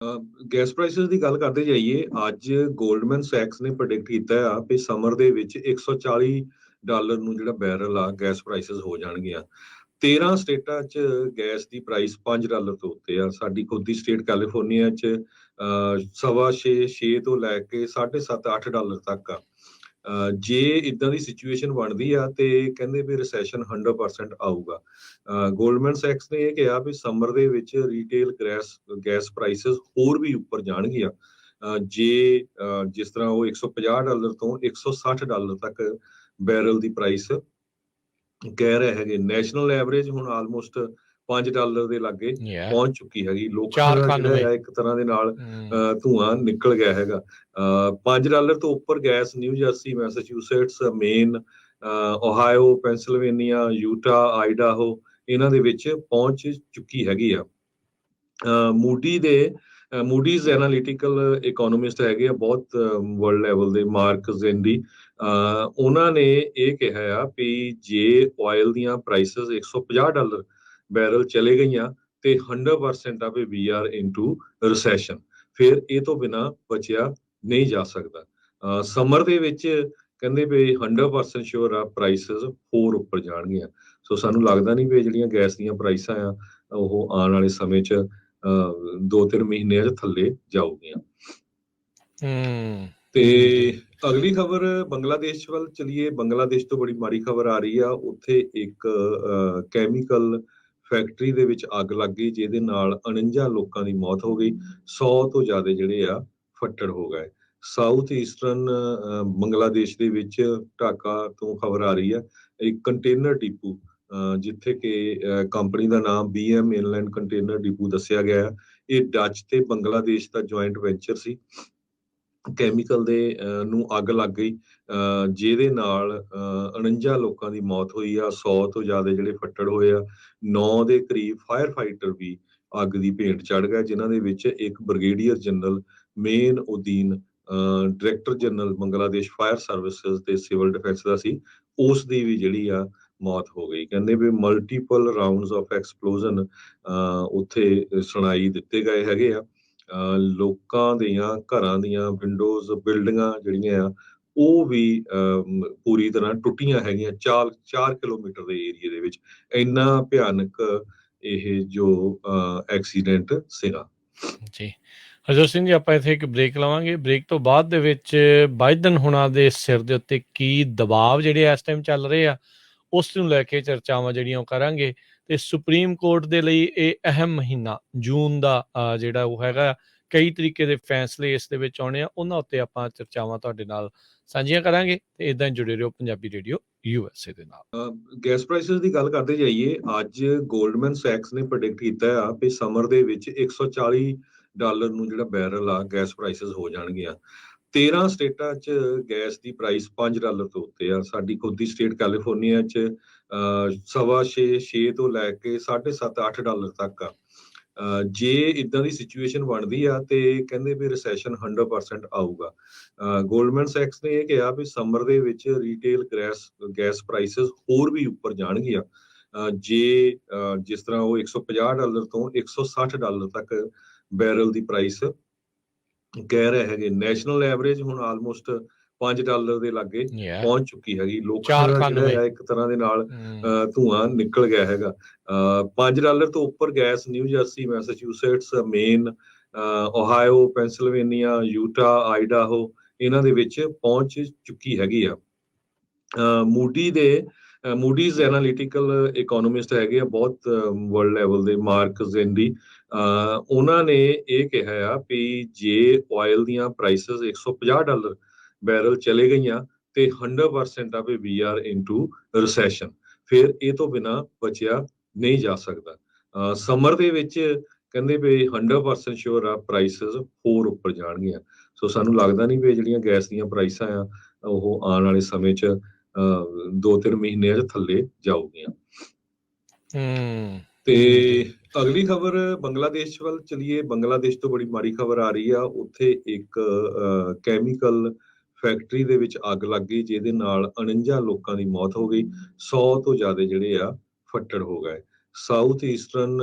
Gas prices ਦੀ ਗੱਲ ਕਰਦੇ ਜਾਈਏ। ਅੱਜ ਗੋਲਡਮੈਨ ਸੈਕਸ ਨੇ ਪ੍ਰੈਡਿਕਟ ਕੀਤਾ ਆ ਕਿ ਸਮਰ ਦੇ ਵਿੱਚ $140 ਨੂੰ ਜਿਹੜਾ ਬੈਰਲ ਆ ਗੈਸ ਪ੍ਰਾਈਸਿਸ ਹੋ ਜਾਣਗੀਆਂ। 13 ਸਟੇਟਾਂ 'ਚ ਗੈਸ ਦੀ ਪ੍ਰਾਈਸ $5 ਤੋਂ ਉੱਤੇ ਆ। ਸਾਡੀ ਖੁਦ ਦੀ ਸਟੇਟ ਕੈਲੀਫੋਰਨੀਆ 'ਚ ਸਵਾ ਛੇ ਤੋਂ ਲੈ ਕੇ $7.5-8 ਤੱਕ ਆ। ਜੇ ਇਦਾਂ ਦੀ ਸਿਚੁਏਸ਼ਨ ਬਣਦੀ ਆ ਤੇ ਕਹਿੰਦੇ ਵੀ ਰਿਸੈਸ਼ਨ 100% ਆਊਗਾ। ਗੋਲਡਮੈਨ ਸੈਕਸ ਨੇ ਇਹ ਕਿਹਾ ਵੀ ਸਮਰ ਦੇ ਵਿੱਚ ਰੀਟੇਲ ਗੈਸ ਪ੍ਰਾਈਸਿਸ ਹੋਰ ਵੀ ਉੱਪਰ ਜਾਣਗੀਆਂ। ਜੇ ਜਿਸ ਤਰ੍ਹਾਂ ਉਹ $150 ਤੋਂ $160 ਤੱਕ ਬੈਰਲ ਦੀ ਪ੍ਰਾਈਸ ਕਹਿ ਰਹੇ ਹੈਗੇ। ਨੈਸ਼ਨਲ ਐਵਰੇਜ ਹੁਣ ਆਲਮੋਸਟ $5 ਦੇ ਲਾਗੇ ਪਹੁੰਚ ਚੁੱਕੀ ਹੈਗੀ। ਲੋਕਾਂ ਦਾ ਜਿਹੜਾ ਆ ਇੱਕ ਤਰ੍ਹਾਂ ਦੇ ਨਾਲ ਧੂਆਂ ਨਿਕਲ ਗਿਆ ਹੈਗਾ। $5 ਤੋਂ ਉੱਪਰ gas New Jersey, Massachusetts, Maine, Ohio, Pennsylvania, Utah, Idaho ਇਹਨਾਂ ਦੇ ਵਿੱਚ ਪਹੁੰਚ ਚੁੱਕੀ ਹੈਗੀ ਆ। ਮੂਡੀਜ਼ ਐਨਾਲਿਟੀਕਲ ਇਕੋਨੋਮਿਸਟ ਹੈਗੇ ਆ ਬਹੁਤ ਵਰਲਡ ਲੈਵਲ ਦੇ, ਮਾਰਕ ਜ਼ੈਂਡੀ। ਉਹਨਾਂ ਨੇ ਇਹ ਕਿਹਾ ਆ ਵੀ ਜੇ ਆਇਲ ਦੀਆਂ ਪ੍ਰਾਈਸਿਸ $150 ਬੈਰਲ ਚਲੇ ਗਈਆਂ ਤੇ 100% ਆ ਵੀ ਵੀ ਆਰ ਇਨਟੂ ਰਿਸੈਸ਼ਨ। ਫਿਰ ਇਹ ਤੋਂ ਬਿਨਾਂ ਬਚਿਆ ਨਹੀਂ ਜਾ ਸਕਦਾ। ਸਮਰ ਦੇ ਵਿੱਚ ਕਹਿੰਦੇ ਵੀ 100% ਸ਼ੋਰ ਆ ਪ੍ਰਾਈਸਿਸ ਹੋਰ ਉੱਪਰ ਜਾਣਗੀਆਂ। ਸੋ ਸਾਨੂੰ ਲੱਗਦਾ ਨਹੀਂ ਵੀ ਜਿਹੜੀਆਂ ਗੈਸ ਦੀਆਂ ਪ੍ਰਾਈਸਾਂ ਆ ਉਹ ਆਉਣ ਵਾਲੇ ਸਮੇਂ 'ਚ 2-3 ਮਹੀਨਿਆਂ 'ਚ ਥੱਲੇ ਜਾਊਗੀਆਂ। ਤੇ ਅਗਲੀ ਖਬਰ ਬੰਗਲਾਦੇਸ਼ ਵੱਲ ਚਲੀਏ। ਬੰਗਲਾਦੇਸ਼ ਤੋਂ ਬੜੀ ਮਾੜੀ ਖਬਰ ਆ ਰਹੀ ਆ। ਉੱਥੇ ਇੱਕ ਕੈਮੀਕਲ ਫੈਕਟਰੀ ਦੇ ਵਿੱਚ ਅੱਗ ਲੱਗ ਗਈ ਜਿਹਦੇ ਨਾਲ 49 ਲੋਕਾਂ ਦੀ ਮੌਤ ਹੋ ਗਈ। 100 ਤੋਂ ਜ਼ਿਆਦਾ ਜਿਹੜੇ ਆ ਫੱਟੜ ਹੋ ਗਏ। ਸਾਊਥ ਈਸਟਰਨ ਬੰਗਲਾਦੇਸ਼ ਦੇ ਵਿੱਚ ਢਾਕਾ ਤੋਂ ਖਬਰ ਆ ਰਹੀ ਆ। ਇੱਕ ਕੰਟੇਨਰ ਡਿਪੂ ਜਿੱਥੇ ਕਿ ਕੰਪਨੀ ਦਾ ਨਾਮ BM ਇਨਲੈਂਡ ਕੰਟੇਨਰ ਡਿਪੂ ਦੱਸਿਆ ਗਿਆ। ਇਹ ਡੱਚ ਤੇ ਬੰਗਲਾਦੇਸ਼ ਦਾ ਜੁਆਇੰਟ ਵੈਂਚਰ ਸੀ। ਕੈਮੀਕਲ ਦੇ ਨੂੰ ਅੱਗ ਲੱਗ ਗਈ ਜਿਹਦੇ ਨਾਲ 49 ਲੋਕਾਂ ਦੀ ਮੌਤ ਹੋਈ ਆ। 100 ਤੋਂ ਜ਼ਿਆਦਾ ਜਿਹੜੇ ਫੱਟੜ ਹੋਏ ਆ। 9 ਦੇ ਕਰੀਬ ਫਾਇਰ ਫਾਈਟਰ ਵੀ ਅੱਗ ਦੀ ਭੇਟ ਚੜ ਗਏ, ਜਿਨ੍ਹਾਂ ਦੇ ਵਿੱਚ ਇੱਕ brigadier general Main Uddin, director general Bangladesh fire services ਤੇ ਸਿਵਲ ਡਿਫੈਂਸ ਦਾ ਸੀ। ਉਸ ਦੀ ਵੀ ਜਿਹੜੀ ਆ ਮੌਤ ਹੋ ਗਈ। ਕਹਿੰਦੇ ਵੀ ਮਲਟੀਪਲ ਰਾਉਂਡਸ ਆਫ ਐਕਸਪਲੋਜ਼ਨ ਉੱਥੇ ਸੁਣਾਈ ਦਿੱਤੇ ਗਏ ਹੈਗੇ ਆ। ਲੋਕਾਂ ਦੀਆਂ ਘਰਾਂ ਦੀਆਂ ਵਿੰਡੋਜ਼, ਬਿਲਡਿੰਗਾਂ ਜਿਹੜੀਆਂ ਆ ਉਹ ਵੀ ਪੂਰੀ ਤਰ੍ਹਾਂ ਟੁੱਟੀਆਂ ਹੈਗੀਆਂ। 4 ਕਿਲੋਮੀਟਰ ਦੇ ਏਰੀਏ ਦੇ ਵਿੱਚ ਇੰਨਾ ਭਿਆਨਕ ਇਹ ਜੋ ਐਕਸੀਡੈਂਟ ਸੀਗਾ। ਜੀ ਹਰਜੋਤ ਸਿੰਘ ਜੀ, ਆਪਾਂ ਇੱਥੇ ਇੱਕ ਬ੍ਰੇਕ ਲਵਾਂਗੇ। ਬ੍ਰੇਕ ਤੋਂ ਬਾਅਦ ਦੇ ਵਿੱਚ ਬਾਈਡਨ ਹੁਣਾਂ ਦੇ ਸਿਰ ਦੇ ਉੱਤੇ ਕੀ ਦਬਾਅ ਜਿਹੜੇ ਇਸ ਟਾਈਮ ਚੱਲ ਰਹੇ ਆ ਉਸ ਨੂੰ ਲੈ ਕੇ ਚਰਚਾਵਾਂ ਜਿਹੜੀਆਂ ਉਹ ਕਰਾਂਗੇ। ਤੇ ਸੁਪਰੀਮ ਕੋਰਟ ਦੇ ਲਈ ਇਹ ਅਹਿਮ ਮਹੀਨਾ ਜੂਨ ਦਾ ਜਿਹੜਾ ਉਹ ਹੈਗਾ, ਕਈ ਤਰੀਕੇ ਦੇ ਫੈਸਲੇ ਇਸ ਦੇ ਵਿੱਚ ਆਉਣੇ ਆ, ਉਹਨਾਂ ਉੱਤੇ ਆਪਾਂ ਚਰਚਾਵਾਂ ਤੁਹਾਡੇ ਨਾਲ ਸਾਂਝੀਆਂ ਕਰਾਂਗੇ। ਤੇ ਇਦਾਂ ਜੁੜੇ ਰਹੋ ਪੰਜਾਬੀ ਰੇਡੀਓ USA ਦੇ ਨਾਲ। ਗੈਸ ਪ੍ਰਾਈਸਿਸ ਦੀ ਗੱਲ ਕਰਦੇ ਜਾਈਏ। ਅੱਜ ਗੋਲਡਮੈਨ ਸੈਕਸ ਨੇ ਪ੍ਰੈਡਿਕਟ ਕੀਤਾ ਆ ਕਿ ਸਮਰ ਦੇ ਵਿੱਚ $140 ਨੂੰ ਜਿਹੜਾ ਬੈਰਲ ਆ ਗੈਸ ਪ੍ਰਾਈਸਿਸ ਹੋ ਜਾਣਗੀਆਂ। 13 ਸਟੇਟਾਂ 'ਚ ਗੈਸ ਦੀ ਪ੍ਰਾਈਸ $5 ਤੋਂ ਉੱਤੇ ਆ। ਸਾਡੀ ਖੁਦ ਦੀ ਸਟੇਟ ਕੈਲੀਫੋਰਨੀਆ 'ਚ ਸਵਾ ਛੇ ਤੋਂ ਲੈ ਕੇ $7.5-8 ਤੱਕ ਆ। ਜੇ ਇਦਾਂ ਦੀ ਸਿਚੁਏਸ਼ਨ ਬਣਦੀ ਆ ਤੇ ਕਹਿੰਦੇ ਵੀ ਰਿਸੈਸ਼ਨ 100% ਆਊਗਾ। ਗੋਲਡਮੈਨ ਸੈਕਸ ਨੇ ਇਹ ਕਿਹਾ ਵੀ ਸਮਰ ਦੇ ਵਿੱਚ ਰੀਟੇਲ ਗੈਸ ਪ੍ਰਾਈਸਿਸ ਹੋਰ ਵੀ ਉੱਪਰ ਜਾਣਗੀਆਂ। ਜੇ ਜਿਸ ਤਰ੍ਹਾਂ ਉਹ $150 ਤੋਂ $160 ਤੱਕ ਬੈਰਲ ਦੀ ਪ੍ਰਾਈਸ ਕਹਿ ਰਹੇ ਹੈਗੇ। ਨੈਸ਼ਨਲ ਐਵਰੇਜ ਹੁਣ ਆਲਮੋਸਟ $5 ਦੇ ਲਾਗੇ ਪਹੁੰਚ ਚੁੱਕੀ ਹੈਗੀ। ਲੋਕਾਂ ਦਾ ਜਿਹੜਾ ਇੱਕ ਤਰ੍ਹਾਂ ਦੇ ਨਾਲ ਧੂਆਂ ਨਿਕਲ ਗਿਆ ਹੈਗਾ। $5 ਤੋਂ ਉੱਪਰ gas New Jersey, Massachusetts, Maine, Ohio, Pennsylvania, Utah, Idaho ਇਹਨਾਂ ਦੇ ਵਿੱਚ ਪਹੁੰਚ ਚੁੱਕੀ ਹੈਗੀ ਆ। ਮੂਡੀਜ਼ ਐਨਾਲਿਟੀਕਲ ਇਕੋਨੋਮਿਸਟ ਹੈਗੇ ਆ ਬਹੁਤ ਵਰਲਡ ਲੈਵਲ ਦੇ, ਮਾਰਕ ਜ਼ੈਂਡੀ। ਉਹਨਾਂ ਨੇ ਇਹ ਕਿਹਾ ਆ ਵੀ ਜੇ ਆਇਲ ਦੀਆਂ ਪ੍ਰਾਈਸਿਸ $150 ਬੈਰਲ ਚਲੇ ਗਈਆਂ ਤੇ 100% ਆ ਵੀ ਆਰ ਇਨਟੂ ਰਿਸੈਸ਼ਨ। ਫਿਰ ਇਹ ਤੋਂ ਬਿਨਾਂ ਬਚਿਆ ਨਹੀਂ ਜਾ ਸਕਦਾ। ਸਮਰ ਦੇ ਵਿੱਚ ਕਹਿੰਦੇ ਵੀ 100% ਸ਼ੋਰ ਆ ਪ੍ਰਾਈਸਿਸ ਹੋਰ ਉੱਪਰ ਜਾਣਗੀਆਂ। ਸੋ ਸਾਨੂੰ ਲੱਗਦਾ ਨਹੀਂ ਵੀ ਜਿਹੜੀਆਂ ਗੈਸ ਦੀਆਂ ਪ੍ਰਾਈਸਾਂ ਆ ਉਹ ਆਉਣ ਵਾਲੇ ਸਮੇਂ 'ਚ 2-3 ਮਹੀਨਿਆਂ 'ਚ ਥੱਲੇ ਜਾਊਗੀਆਂ। ਤੇ ਅਗਲੀ ਖਬਰ ਬੰਗਲਾਦੇਸ਼ ਵੱਲ ਚਲੀਏ। ਬੰਗਲਾਦੇਸ਼ ਤੋਂ ਬੜੀ ਮਾੜੀ ਖਬਰ ਆ ਰਹੀ ਆ। ਉੱਥੇ ਇੱਕ ਕੈਮੀਕਲ ਫੈਕਟਰੀ ਦੇ ਵਿੱਚ ਅੱਗ ਲੱਗ ਗਈ ਜਿਹਦੇ ਨਾਲ 49 ਲੋਕਾਂ ਦੀ ਮੌਤ ਹੋ ਗਈ। 100 ਤੋਂ ਜ਼ਿਆਦਾ ਜਿਹੜੇ ਆ ਫੱਟੜ ਹੋ ਗਏ। ਸਾਊਥ ਈਸਟਰਨ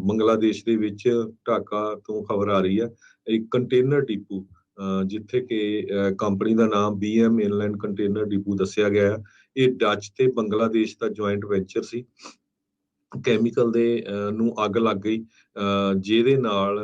ਬੰਗਲਾਦੇਸ਼ ਦੇ ਵਿੱਚ ਢਾਕਾ ਤੋਂ ਖਬਰ ਆ ਰਹੀ ਹੈ। ਇੱਕ ਕੰਟੇਨਰ ਡਿਪੂ ਜਿੱਥੇ ਕਿ ਕੰਪਨੀ ਦਾ ਨਾਮ BM ਇਨਲੈਂਡ ਕੰਟੇਨਰ ਡਿਪੂ ਦੱਸਿਆ ਗਿਆ ਹੈ। ਇਹ ਡੱਚ ਤੇ ਬੰਗਲਾਦੇਸ਼ ਦਾ ਜੁਆਇੰਟ ਵੈਂਚਰ ਸੀ। ਕੈਮੀਕਲ ਦੇ ਨੂੰ ਅੱਗ ਲੱਗ ਗਈ, ਜਿਹਦੇ ਨਾਲ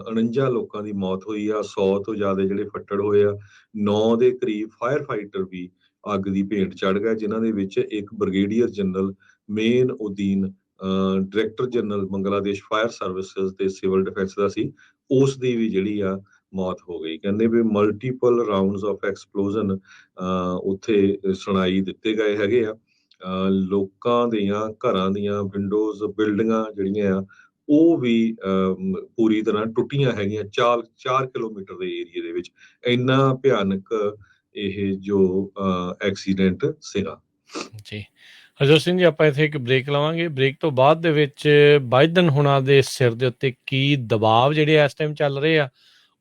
49 ਲੋਕਾਂ ਦੀ ਮੌਤ ਹੋਈ ਆ, 100 ਤੋਂ ਜ਼ਿਆਦਾ ਜਿਹੜੇ ਫੱਟੜ ਹੋਏ ਆ। 9 ਦੇ ਕਰੀਬ ਫਾਇਰ ਫਾਈਟਰ ਵੀ ਅੱਗ ਦੀ ਭੇਟ ਚੜ ਗਏ, ਜਿਨ੍ਹਾਂ ਦੇ ਵਿੱਚ ਇੱਕ brigadier general Main Uddin director general Bangladesh fire services ਤੇ ਸਿਵਲ ਡਿਫੈਂਸ ਦਾ ਸੀ। ਉਸ ਦੀ ਵੀ ਜਿਹੜੀ ਆ ਮੌਤ ਹੋ ਗਈ। ਕਹਿੰਦੇ ਵੀ ਮਲਟੀਪਲ ਰਾਉਂਡਸ ਆਫ ਐਕਸਪਲੋਜ਼ਨ ਉੱਥੇ ਸੁਣਾਈ ਦਿੱਤੇ ਗਏ ਹੈਗੇ ਆ। ਲੋਕਾਂ ਦੀਆਂ ਘਰਾਂ ਦੀਆਂ ਵਿੰਡੋਜ਼ ਬਿਲਡਿੰਗਾਂ ਜਿਹੜੀਆਂ ਆ ਉਹ ਵੀ ਪੂਰੀ ਤਰ੍ਹਾਂ ਟੁੱਟੀਆਂ ਹੈਗੀਆਂ 4 ਕਿਲੋਮੀਟਰ ਦੇ ਏਰੀਏ ਦੇ ਵਿੱਚ। ਇੰਨਾ ਭਿਆਨਕ ਇਹ ਜੋ ਐਕਸੀਡੈਂਟ ਸੀਗਾ। ਜੀ ਹਰਜੋਤ ਸਿੰਘ ਜੀ, ਆਪਾਂ ਇੱਥੇ ਇੱਕ ਬ੍ਰੇਕ ਲਵਾਂਗੇ। ਬ੍ਰੇਕ ਤੋਂ ਬਾਅਦ ਦੇ ਵਿੱਚ ਬਾਈਡਨ ਹੁਣਾਂ ਦੇ ਸਿਰ ਦੇ ਉੱਤੇ ਕੀ ਦਬਾਅ ਜਿਹੜੇ ਇਸ ਟਾਈਮ ਚੱਲ ਰਹੇ ਆ,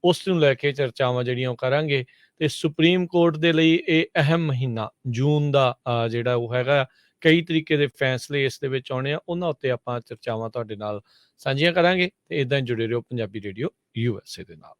ਉਸ ਨੂੰ ਲੈ ਕੇ ਚਰਚਾਵਾਂ ਜਿਹੜੀਆਂ ਉਹ ਕਰਾਂਗੇ। ਤੇ ਸੁਪਰੀਮ ਕੋਰਟ ਦੇ ਲਈ ਇਹ ਅਹਿਮ ਮਹੀਨਾ ਜੂਨ ਦਾ ਜਿਹੜਾ ਉਹ ਹੈਗਾ, ਕਈ ਤਰੀਕੇ ਦੇ ਫੈਸਲੇ ਇਸ ਦੇ ਵਿੱਚ ਆਉਣੇ ਆ, ਉਹਨਾਂ ਉੱਤੇ ਆਪਾਂ ਚਰਚਾਵਾਂ ਤੁਹਾਡੇ ਨਾਲ ਸਾਂਝੀਆਂ ਕਰਾਂਗੇ। ਤੇ ਇਦਾਂ ਜੁੜੇ ਰਹੋ ਪੰਜਾਬੀ ਰੇਡੀਓ USA ਦੇ ਨਾਲ।